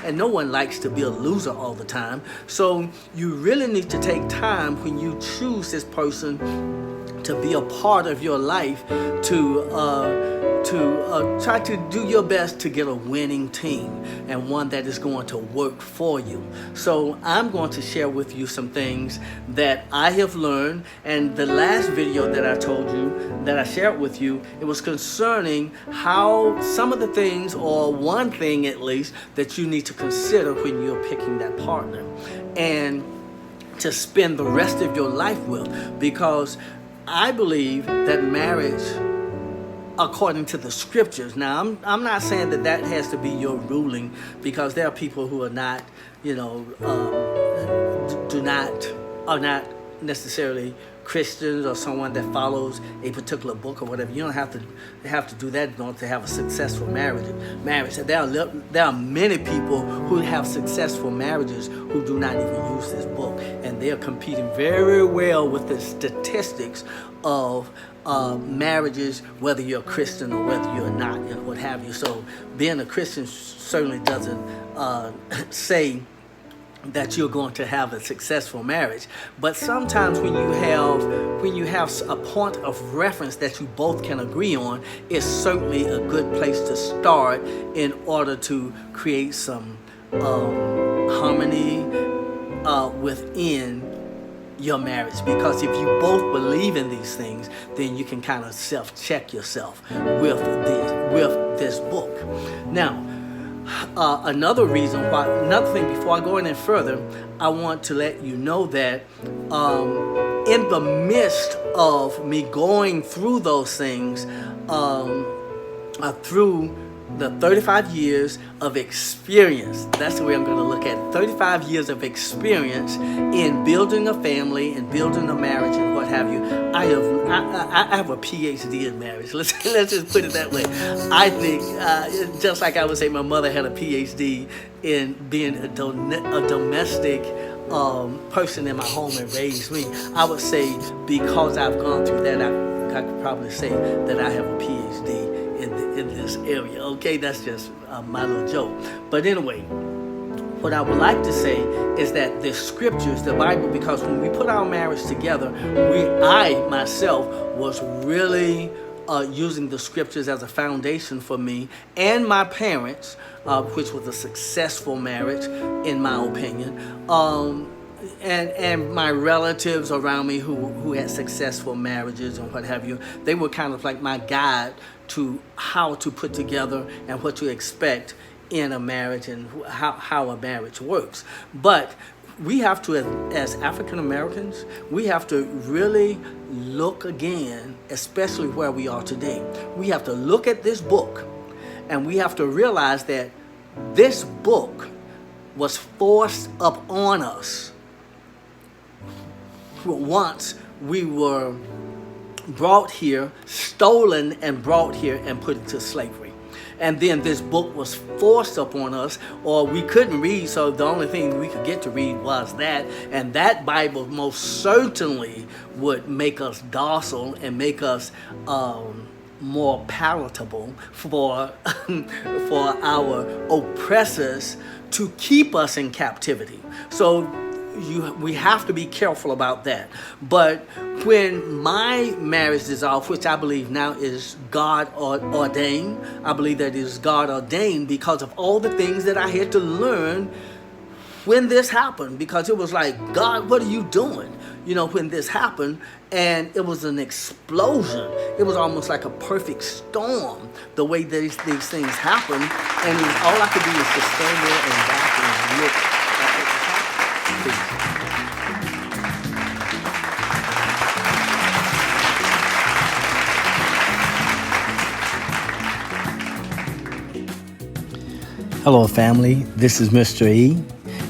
and no one likes to be a loser all the time. So you really need to take time when you choose this person to be a part of your life, to try to do your best to get a winning team and one that is going to work for you. So I'm going to share with you some things that I have learned. And the last video that I told you, that I shared with you, it was concerning how some of the things, or one thing at least, that you need to consider when you're picking that partner and to spend the rest of your life with. Because I believe that marriage, according to the scriptures, now I'm not saying that that has to be your ruling, because there are people who are not, are not necessarily Christians, or someone that follows a particular book or whatever. You don't have to do that in order to have a successful marriage. There are many people who have successful marriages who do not even use this book, and they are competing very well with the statistics of marriages, whether you're a Christian or whether you're not, and what have you. So being a Christian certainly doesn't say that you're going to have a successful marriage. But sometimes when you have a point of reference that you both can agree on, it's certainly a good place to start in order to create some harmony within your marriage. Because if you both believe in these things, then you can kind of self-check yourself with this book. Now, another thing before I go any further, I want to let you know that in the midst of me going through those things, through the 35 years of experience, that's the way I'm going to look at it, 35 years of experience in building a family and building a marriage and what have you. I have a PhD in marriage. Let's just put it that way. I think, just like I would say my mother had a PhD in being a domestic person in my home and raised me, I would say because I've gone through that, I could probably say that I have a PhD in this area. Okay, that's just my little joke. But anyway, what I would like to say is that the scriptures, the Bible, because when we put our marriage together, I myself was really using the scriptures as a foundation for me and my parents, which was a successful marriage in my opinion, and my relatives around me who had successful marriages and what have you. They were kind of like my guide to how to put together and what to expect in a marriage and how a marriage works. But we have to, as African Americans, we have to really look again, especially where we are today. We have to look at this book, and we have to realize that this book was forced up on us once we were brought here, stolen and brought here and put into slavery. And then this book was forced upon us, or we couldn't read, so the only thing we could get to read was that. And that Bible most certainly would make us docile and make us more palatable for our oppressors to keep us in captivity. So we have to be careful about that. But when my marriage dissolved, which I believe now is God ordained, I believe that it is God ordained because of all the things that I had to learn when this happened. Because it was like, God, what are you doing? When this happened, and it was an explosion. It was almost like a perfect storm, the way these things happened. And all I could do was just stand there and back and look at what was happening. Hello, family. This is Mr. E.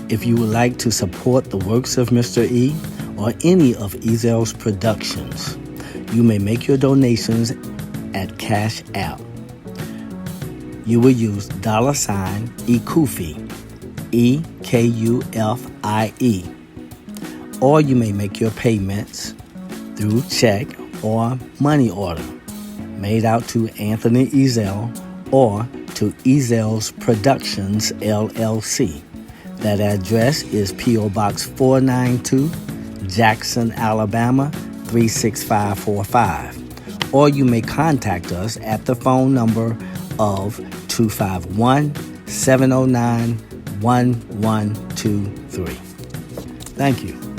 If you would like to support the works of Mr. E or any of Ezel's productions, you may make your donations at Cash App. You will use $EKUFI, EKUFIE, or you may make your payments through check or money order made out to Anthony Ezel or to Ezel's Productions, LLC. That address is P.O. Box 492, Jackson, Alabama, 36545. Or you may contact us at the phone number of 251-709-1123. Thank you.